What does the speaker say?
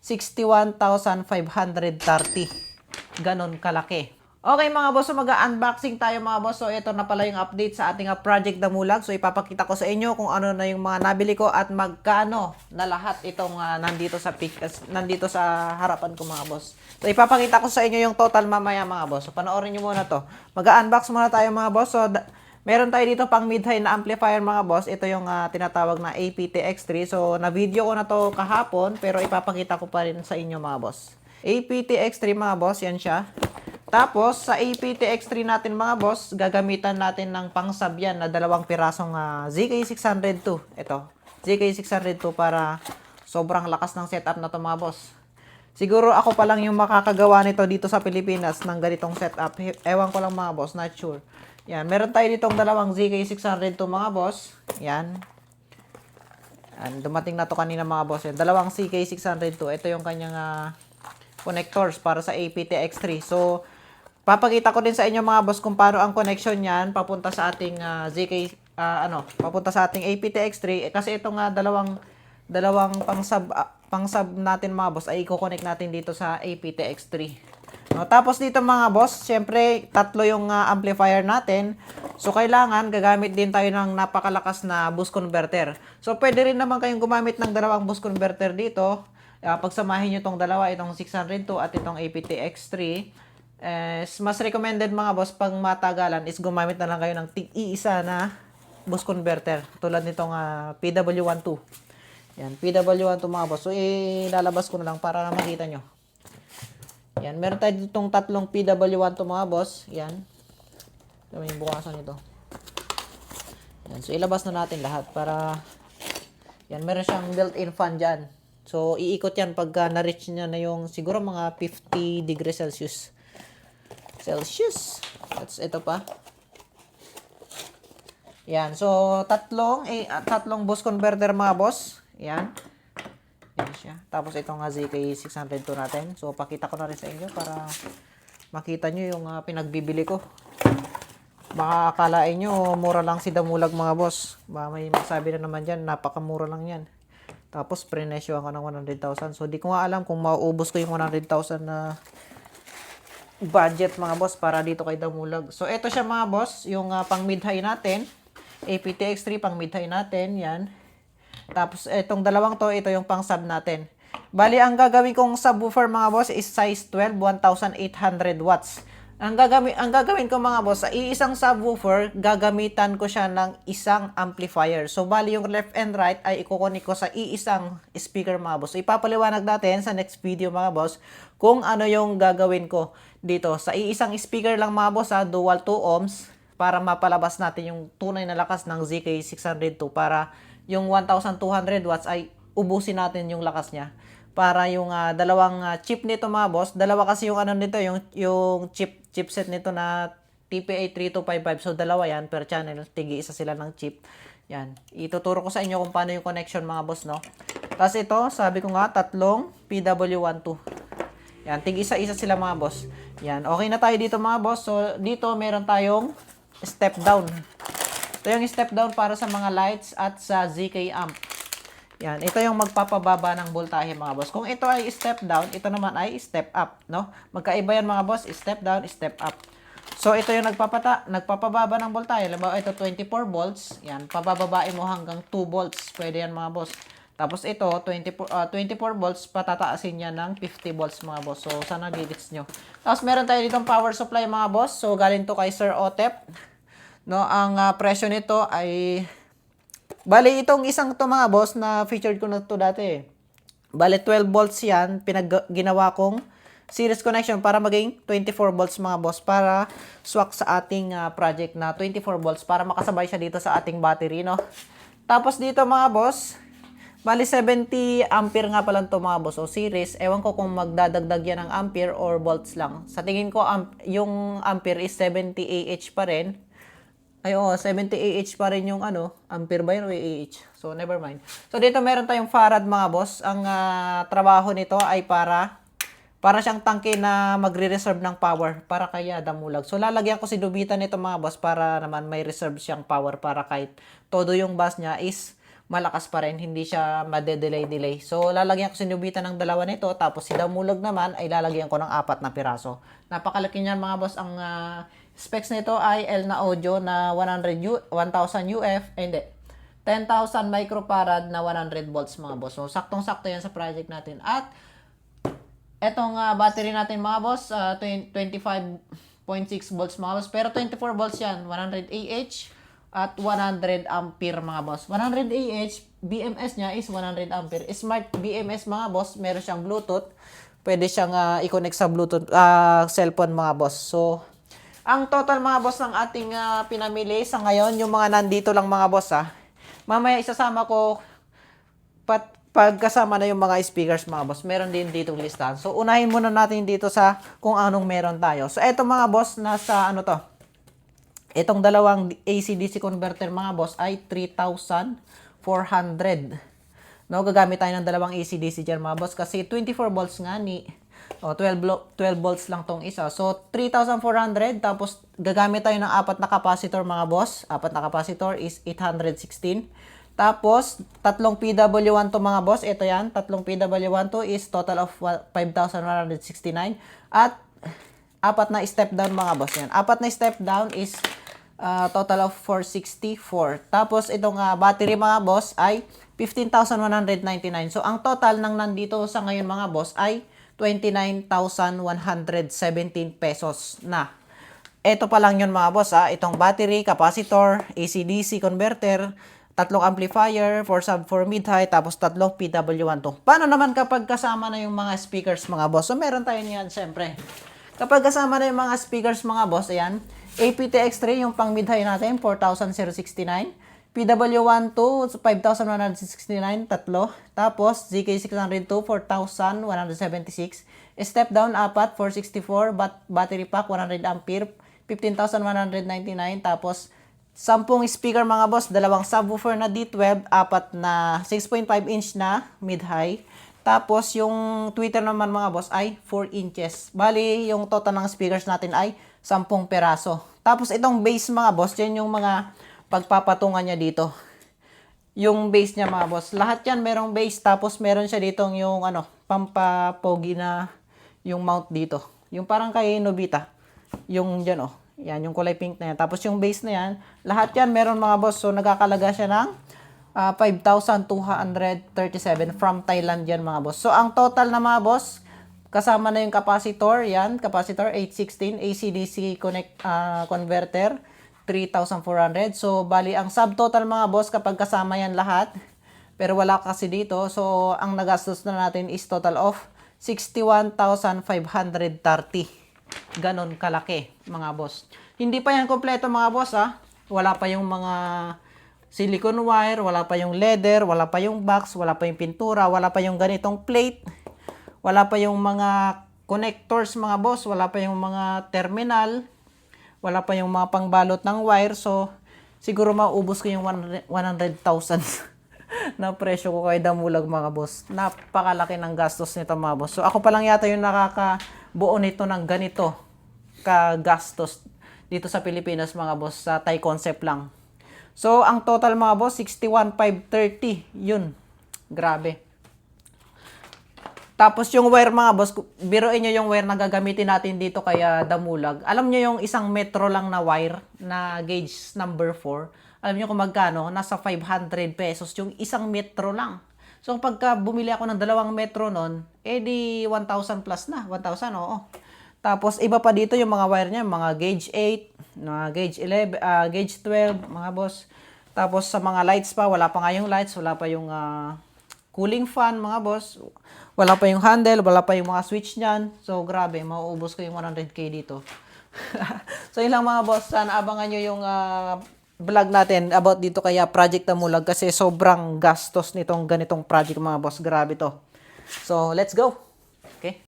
61,530. Ganon kalaki. Okay mga boss, so mag-unboxing tayo mga boss. So ito na pala yung update sa ating Project Damulag. So ipapakita ko sa inyo kung ano na yung mga nabili ko at magkano na lahat itong nandito sa harapan ko mga boss. So ipapakita ko sa inyo yung total mamaya mga boss. So panoorin nyo muna to. Mag-unbox muna tayo mga boss. So meron tayo dito pang mid-high na amplifier mga boss. Ito yung tinatawag na APTX3. So na-video ko na to kahapon pero ipapakita ko pa rin sa inyo mga boss. APTX3 mga boss, yan siya. Tapos, sa APTX3 natin mga boss, gagamitan natin ng pang-sub yan na 2 pirasong ZK602. Ito, ZK602 para sobrang lakas ng setup na to mga boss. Siguro ako pa lang yung makakagawa nito dito sa Pilipinas ng ganitong setup. Ewan ko lang mga boss, not sure. Yan, meron tayo ditong 2 ZK602 mga boss. Yan. Dumating na to kanina mga boss. Yan, 2 ZK602. Ito yung kanyang connectors para sa APTX3. So, papakita ko din sa inyo mga boss kung paano ang connection niyan papunta sa ating papunta sa ating APTX3 kasi itong dalawang pang-sub natin mga boss ay i-connect natin dito sa APTX3. No, tapos dito mga boss, syempre tatlo yung amplifier natin. So kailangan gagamit din tayo ng napakalakas na boost converter. So pwede rin naman kayong gumamit ng 2 boost converter dito. Pagsamahin nyo itong dalawa, itong 602 at itong APTX3. Mas recommended mga boss pag matagalan is gumamit na lang kayo ng tig-iisa na boost converter tulad nitong PW12. Yan, PW12 mga boss. So ilalabas ko na lang para makita nyo. Yan, meron tayo ditong 3 PW12 mga boss. Yan. Ito yung bukasan nito. Yan, so ilabas na natin lahat para yan, meron siyang built-in fan dyan. So iikot yan pagka na-reach niya na yung siguro mga 50 degrees Celsius. That's ito pa. Yan. So, tatlong boost converter mga boss. Yan. Yan siya. Tapos itong ZK602 natin. So, pakita ko na rin sa inyo para makita nyo yung pinagbibili ko. Baka akalain nyo, mura lang si Damulag mga boss. Baka may masabi na naman dyan, napakamura lang yan. Tapos, prenesyo ako ng 100,000. So, di ko nga alam kung mauubos ko yung 100,000 na budget mga boss para dito kay Damulag. So ito siya mga boss, yung pang mid-high natin. APTX3 pang mid-high natin, yan. Tapos itong dalawang to, ito yung pang sub natin. Bali ang gagawin kong subwoofer mga boss is size 12, 1800 watts. Ang gagawin ko mga boss, sa iisang subwoofer, gagamitan ko siya ng isang amplifier. So bali yung left and right ay ikukunik ko sa iisang speaker mga boss. So, ipapaliwanag natin sa next video mga boss kung ano yung gagawin ko dito. Sa iisang speaker lang mga boss, dual 2 ohms para mapalabas natin yung tunay na lakas ng ZK602 para yung 1200 watts ay ubusin natin yung lakas niya. Para yung dalawang chip nito mga boss, dalawa kasi yung ano nito, yung chipset nito na TPA3255. So dalawa yan per channel, tigi-isa sila ng chip. Yan. Ituturo ko sa inyo kung paano yung connection mga boss, no. Tapos ito, sabi ko nga, 3 PW12. Yan, tig-isa-isa sila mga boss. Yan, okay na tayo dito mga boss. So dito meron tayong step down. Ito yung step down para sa mga lights at sa ZK amp. Yan, ito yung magpapababa ng voltahe mga boss. Kung ito ay step down, ito naman ay step up, no? Magkaiba yan mga boss, step down, step up. So ito yung nagpapababa ng voltahe. Halimbawa ito 24 volts, yan, pabababain mo hanggang 2 volts. Pwede yan mga boss. Tapos ito 24 volts, patataasin niya ng 50 volts mga boss. So sana gigits nyo. Tapos meron tayo ditong power supply mga boss. So galing to kay Sir Otep. No, ang presyo nito ay bali, itong isang to mga boss na featured ko na to dati. Bali, 12 volts yan. Ginawa kong series connection para maging 24 volts mga boss. Para swak sa ating project na 24 volts. Para makasabay siya dito sa ating battery, no? Tapos dito mga boss, bali 70 ampere nga pala to mga boss. O series, ewan ko kung magdadagdag yan ng ampere or volts lang. Sa tingin ko, yung ampere is 70 Ah pa rin. Ay, 70 Ah pa rin yung ampere ba yun o AH? So, never mind. So, dito meron tayong farad mga boss. Ang trabaho nito ay para siyang tangke na magre-reserve ng power para kaya Damulag. So, lalagyan ko si dubitan nito mga boss para naman may reserve siyang power para kahit todo yung bus niya is malakas pa rin, hindi siya made-delay. So, lalagyan ko sinubitan ng dalawa nito, tapos si Damulog naman ay lalagyan ko ng 4 na piraso. Napakalaki niyan mga boss. Ang specs nito ay L na audio na 1000 UF, hindi, 10,000 microfarad na 100 volts mga boss. So, saktong-sakto yan sa project natin. At etong battery natin mga boss, 25.6 volts mga boss. Pero 24 volts yan, 100 Ah at 100 ampere mga boss. 100 Ah, BMS niya is 100 ampere. Smart BMS mga boss, meron siyang Bluetooth. Pwede siyang i-connect sa Bluetooth cellphone mga boss. So, ang total mga boss ng ating pinamili sa ngayon, yung mga nandito lang mga boss mamaya isasama ko pagkasama na yung mga speakers mga boss. Meron din ditong listahan. So, unahin muna natin dito sa kung anong meron tayo. So, eto mga boss, nasa ano to? Itong dalawang AC-DC converter mga boss ay 3,400. No, gagamit tayo ng dalawang AC-DC dyan mga boss kasi 24 volts nga 12 volts lang tong isa. So 3,400 tapos gagamit tayo ng 4 na capacitor mga boss. 4 na capacitor is 816. Tapos tatlong PW1 to mga boss. Ito yan, tatlong PW1 to is total of 5,169 at 4 na step down mga boss yan. 4 na step down is total of 464. Tapos itong battery mga boss ay 15,199. So ang total ng nandito sa ngayon mga boss ay 29,117 pesos na. Ito pa lang yun mga boss Itong battery, capacitor, AC-DC converter, tatlong amplifier, 4 sub 4 mid-high, tapos tatlong PW1 to. Paano naman kapag kasama na yung mga speakers mga boss? So meron tayo niyan syempre. Kapag kasama na yung mga speakers mga boss, ayan, aptX3 yung pang mid-high natin, 4,069. PW1 to 5,169, tatlo. Tapos ZK602, 4,176. Step down, 4, 464. Battery pack, 100 ampere, 15,199. Tapos 10 speaker mga boss, dalawang subwoofer na D12, 4 na 6.5 inch na mid-high. Tapos yung tweeter naman mga boss ay 4 inches. Bali, yung total ng speakers natin ay 10 peraso. Tapos itong base mga boss, yan yung mga pagpapatungan niya dito. Yung base niya mga boss. Lahat yan merong base. Tapos meron siya ditong yung pampapogi na yung mount dito. Yung parang kay Nobita. Yung dyan Yan, yung kulay pink na yan. Tapos yung base na yan, lahat yan meron mga boss. So nagkakalaga siya ng 5,237 from Thailand yan mga boss. So ang total na mga boss, kasama na yung capacitor, yan, capacitor 816, AC-DC converter, 3,400. So, bali, ang subtotal mga boss kapag kasama yan lahat, pero wala kasi dito. So, ang nagastos na natin is total of 61,530. Ganon kalaki mga boss. Hindi pa yan kompleto mga boss Wala pa yung mga silicone wire, wala pa yung leather, wala pa yung box, wala pa yung pintura, wala pa yung ganitong plate, wala pa yung mga connectors mga boss, wala pa yung mga terminal, wala pa yung mga pangbalot ng wire. So, siguro maubos ko yung 100,000 na presyo ko kay Damulag mga boss. Napakalaki ng gastos nito mga boss. So, ako pa lang yata yung nakakabuo nito ng ganito kagastos dito sa Pilipinas mga boss. Sa Thai Concept lang. So, ang total mga boss, 61,530. Yun. Grabe. Tapos yung wire mga boss, biruin nyo yung wire na gagamitin natin dito kaya Damulag. Alam nyo yung isang metro lang na wire na gauge number 4. Alam nyo kung magkano? Nasa 500 pesos yung isang metro lang. So pagka bumili ako ng 2 metro nun, di 1,000 plus na. 1,000, oo. Tapos iba pa dito yung mga wire niya, mga gauge 8, mga gauge 11, gauge 12, mga boss. Tapos sa mga lights pa, wala pa nga yung lights, wala pa yung cooling fan mga boss. Wala pa yung handle, wala pa yung mga switch niyan. So, grabe, mauubos ko yung 100k dito. So, yun lang mga boss. Sana abangan nyo yung vlog natin about dito kaya Project Damulag kasi sobrang gastos nitong ganitong project mga boss. Grabe to. So, let's go. Okay?